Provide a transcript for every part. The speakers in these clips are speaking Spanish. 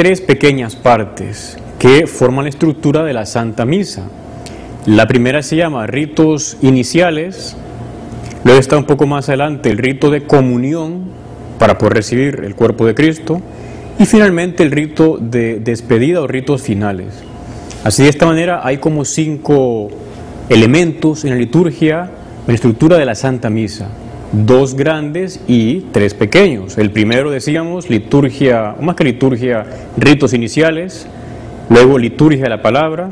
tres pequeñas partes que forman la estructura de la Santa Misa. La primera se llama ritos iniciales, luego está un poco más adelante el rito de comunión para poder recibir el cuerpo de Cristo y finalmente el rito de despedida o ritos finales. Así de esta manera hay como 5 elementos en la liturgia, en la estructura de la Santa Misa. 2 grandes y 3 pequeños. El primero decíamos liturgia, o más que liturgia, ritos iniciales, luego liturgia de la palabra,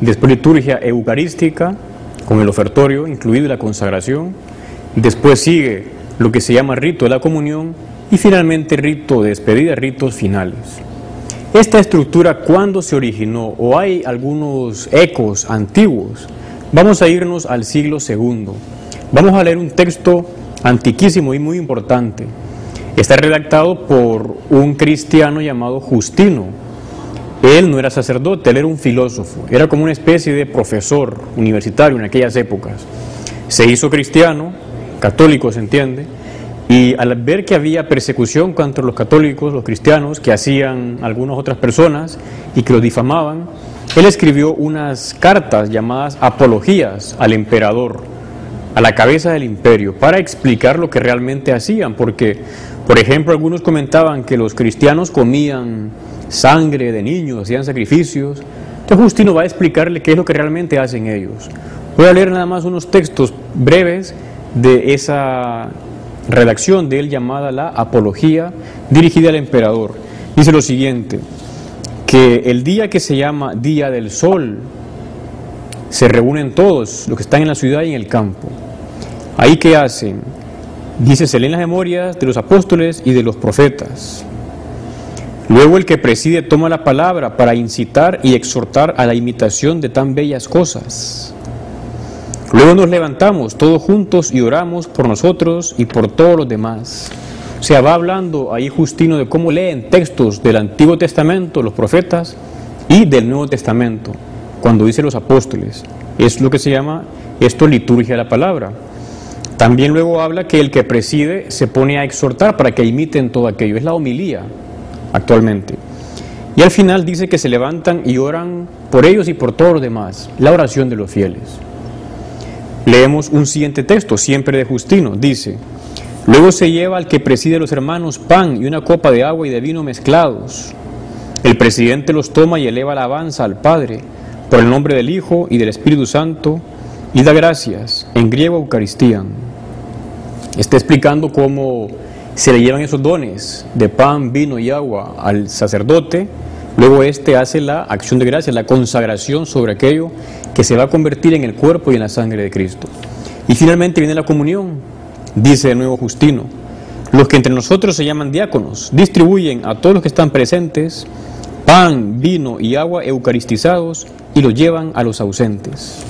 después liturgia eucarística, con el ofertorio incluido y la consagración, después sigue lo que se llama rito de la comunión y finalmente rito de despedida, ritos finales. Esta estructura, ¿cuándo se originó? ¿O hay algunos ecos antiguos? Vamos a irnos al siglo II. Vamos a leer un texto antiquísimo y muy importante. Está redactado por un cristiano llamado Justino. Él no era sacerdote, él era un filósofo, era como una especie de profesor universitario en aquellas épocas. Se hizo cristiano, católico se entiende, y al ver que había persecución contra los católicos, los cristianos, que hacían algunas otras personas y que los difamaban, él escribió unas cartas llamadas apologías al emperador, a la cabeza del imperio, para explicar lo que realmente hacían, porque, por ejemplo, algunos comentaban que los cristianos comían sangre de niños, hacían sacrificios. Entonces Justino va a explicarle qué es lo que realmente hacen ellos. Voy a leer nada más unos textos breves de esa redacción de él llamada la Apología, dirigida al emperador. Dice lo siguiente, que el día que se llama Día del Sol, se reúnen todos los que están en la ciudad y en el campo. ¿Ahí qué hacen? Dice, se leen las memorias de los apóstoles y de los profetas. Luego el que preside toma la palabra para incitar y exhortar a la imitación de tan bellas cosas. Luego nos levantamos todos juntos y oramos por nosotros y por todos los demás. O sea, va hablando ahí Justino de cómo leen textos del Antiguo Testamento, los profetas, y del Nuevo Testamento, cuando dice los apóstoles. Es lo que se llama esto liturgia de la palabra. También luego habla que el que preside se pone a exhortar para que imiten todo aquello. Es la homilía actualmente. Y al final dice que se levantan y oran por ellos y por todos los demás. La oración de los fieles. Leemos un siguiente texto, siempre de Justino. Dice, luego se lleva al que preside a los hermanos pan y una copa de agua y de vino mezclados. El presidente los toma y eleva alabanza al Padre por el nombre del Hijo y del Espíritu Santo y da gracias, en griego Eucaristía. Está explicando cómo se le llevan esos dones de pan, vino y agua al sacerdote, luego éste hace la acción de gracia, la consagración sobre aquello que se va a convertir en el cuerpo y en la sangre de Cristo. Y finalmente viene la comunión, dice de nuevo Justino, los que entre nosotros se llaman diáconos, distribuyen a todos los que están presentes pan, vino y agua eucaristizados y los llevan a los ausentes.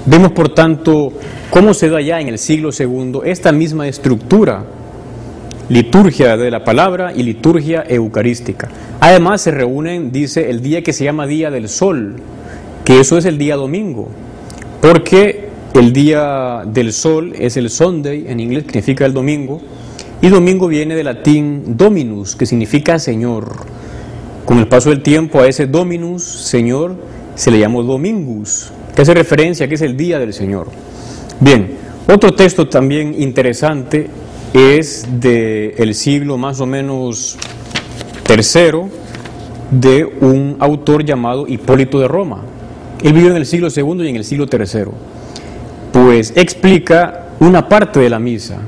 Vemos por tanto cómo se da ya en el siglo II esta misma estructura, liturgia de la palabra y liturgia eucarística. Además se reúnen, dice, el día que se llama Día del Sol, que eso es el día domingo, porque el día del sol es el Sunday, en inglés significa el domingo, y domingo viene del latín dominus, que significa Señor. Con el paso del tiempo a ese dominus, Señor, se le llamó domingus, que hace referencia a que es el día del Señor. Bien, otro texto también interesante es del siglo más o menos III, de un autor llamado Hipólito de Roma. Él vivió en el siglo II y en el siglo III. Pues explica una parte de la misa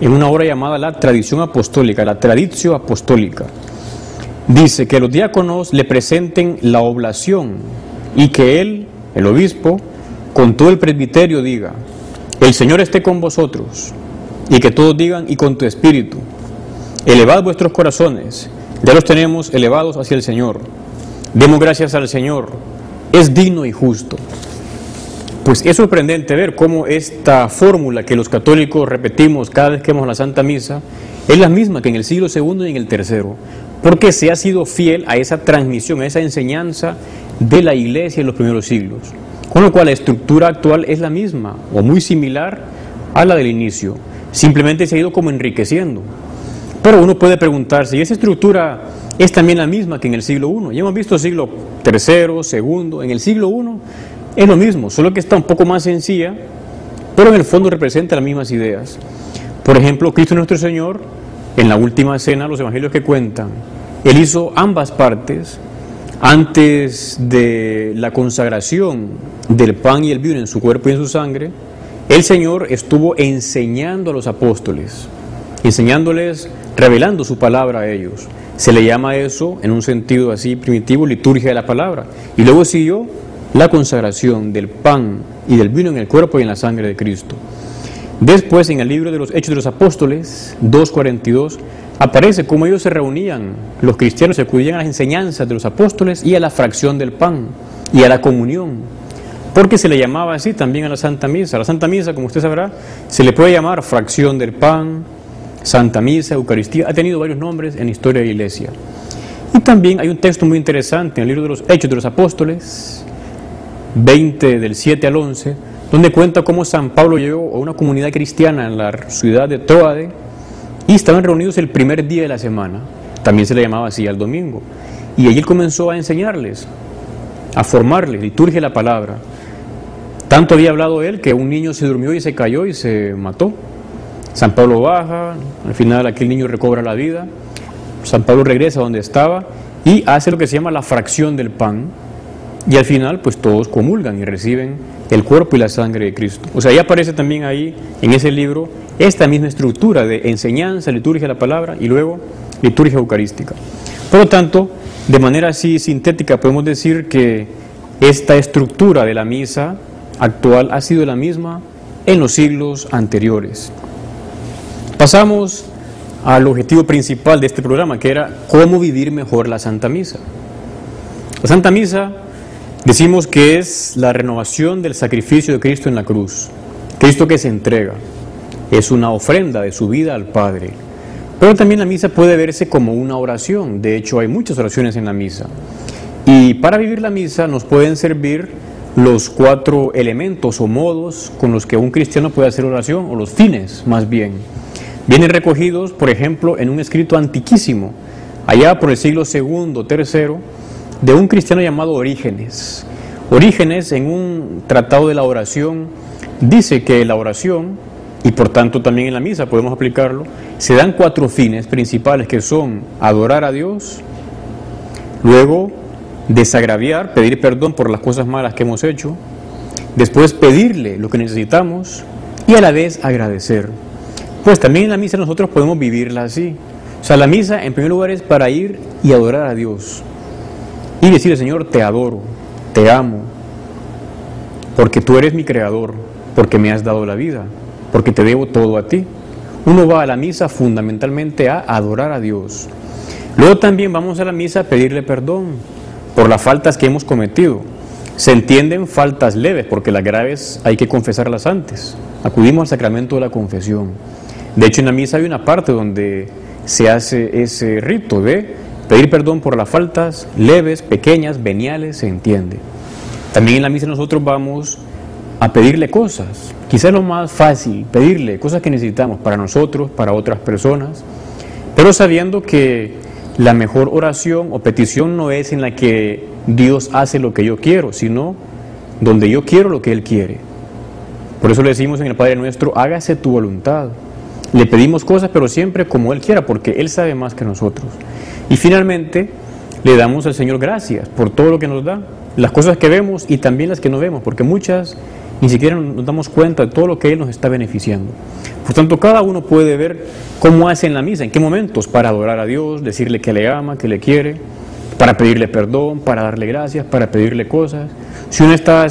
en una obra llamada la Tradición Apostólica, la Traditio Apostólica. Dice que los diáconos le presenten la oblación y que él, el obispo, con todo el presbiterio diga, el Señor esté con vosotros, y que todos digan, y con tu espíritu, elevad vuestros corazones, ya los tenemos elevados hacia el Señor, demos gracias al Señor, es digno y justo. Pues es sorprendente ver cómo esta fórmula que los católicos repetimos cada vez que vamos a la Santa Misa es la misma que en el siglo II y en el III, porque se ha sido fiel a esa transmisión, a esa enseñanza de la Iglesia en los primeros siglos, con lo cual la estructura actual es la misma o muy similar a la del inicio, simplemente se ha ido como enriqueciendo. Pero uno puede preguntarse, ¿y esa estructura es también la misma que en el siglo I. Ya hemos visto siglo III, II, en el siglo I es lo mismo, solo que está un poco más sencilla, pero en el fondo representa las mismas ideas. Por ejemplo, Cristo nuestro Señor, en la última cena, los evangelios que cuentan, Él hizo ambas partes antes de la consagración del pan y el vino en su cuerpo y en su sangre. El Señor estuvo enseñando a los apóstoles, enseñándoles, revelando su palabra a ellos. Se le llama eso, en un sentido así primitivo, liturgia de la palabra. Y luego siguió la consagración del pan y del vino en el cuerpo y en la sangre de Cristo. Después, en el libro de los Hechos de los Apóstoles, 2:42, aparece cómo ellos se reunían, los cristianos se acudían a las enseñanzas de los apóstoles y a la fracción del pan y a la comunión, porque se le llamaba así también a la Santa Misa. A la Santa Misa, como usted sabrá, se le puede llamar fracción del pan, Santa Misa, Eucaristía, ha tenido varios nombres en la historia de la Iglesia. Y también hay un texto muy interesante en el libro de los Hechos de los Apóstoles, 20 del 7 al 11, donde cuenta cómo San Pablo llegó a una comunidad cristiana en la ciudad de Tróade y estaban reunidos el primer día de la semana, también se le llamaba así al domingo, y allí él comenzó a enseñarles, a formarles, liturgia de la palabra. Tanto había hablado él que un niño se durmió y se cayó y se mató. San Pablo baja, al final aquel niño recobra la vida, San Pablo regresa a donde estaba y hace lo que se llama la fracción del pan, y al final pues todos comulgan y reciben el cuerpo y la sangre de Cristo. O sea, ya aparece también ahí en ese libro esta misma estructura de enseñanza, liturgia de la palabra y luego liturgia eucarística. Por lo tanto, de manera así sintética podemos decir que esta estructura de la misa actual ha sido la misma en los siglos anteriores. Pasamos al objetivo principal de este programa, que era cómo vivir mejor la Santa Misa. La Santa Misa decimos que es la renovación del sacrificio de Cristo en la cruz. Cristo que se entrega, es una ofrenda de su vida al Padre. Pero también la misa puede verse como una oración. De hecho, hay muchas oraciones en la misa. Y para vivir la misa nos pueden servir los 4 elementos o modos con los que un cristiano puede hacer oración, o los fines más bien. Vienen recogidos, por ejemplo, en un escrito antiquísimo, allá por el siglo II, III, de un cristiano llamado Orígenes. Orígenes, en un tratado de la oración, dice que la oración, y por tanto también en la misa podemos aplicarlo, se dan 4 fines principales, que son adorar a Dios, luego desagraviar, pedir perdón por las cosas malas que hemos hecho, después pedirle lo que necesitamos y a la vez agradecer. Pues también en la misa nosotros podemos vivirla así. O sea, la misa en primer lugar es para ir y adorar a Dios y decirle: Señor, te adoro, te amo, porque tú eres mi creador, porque me has dado la vida, porque te debo todo a ti. Uno va a la misa fundamentalmente a adorar a Dios. Luego también vamos a la misa a pedirle perdón por las faltas que hemos cometido. Se entienden faltas leves, porque las graves hay que confesarlas antes. Acudimos al sacramento de la confesión. De hecho, en la misa hay una parte donde se hace ese rito de pedir perdón por las faltas leves, pequeñas, veniales, se entiende. También en la misa nosotros vamos a pedirle cosas. Quizás lo más fácil, pedirle cosas que necesitamos para nosotros, para otras personas, pero sabiendo que la mejor oración o petición no es en la que Dios hace lo que yo quiero, sino donde yo quiero lo que Él quiere. Por eso le decimos en el Padre Nuestro: hágase tu voluntad. Le pedimos cosas, pero siempre como Él quiera, porque Él sabe más que nosotros. Y finalmente le damos al Señor gracias por todo lo que nos da, las cosas que vemos y también las que no vemos, porque muchas ni siquiera nos damos cuenta de todo lo que Él nos está beneficiando. Por tanto, cada uno puede ver cómo hace en la misa, en qué momentos, para adorar a Dios, decirle que le ama, que le quiere, para pedirle perdón, para darle gracias, para pedirle cosas. Si uno está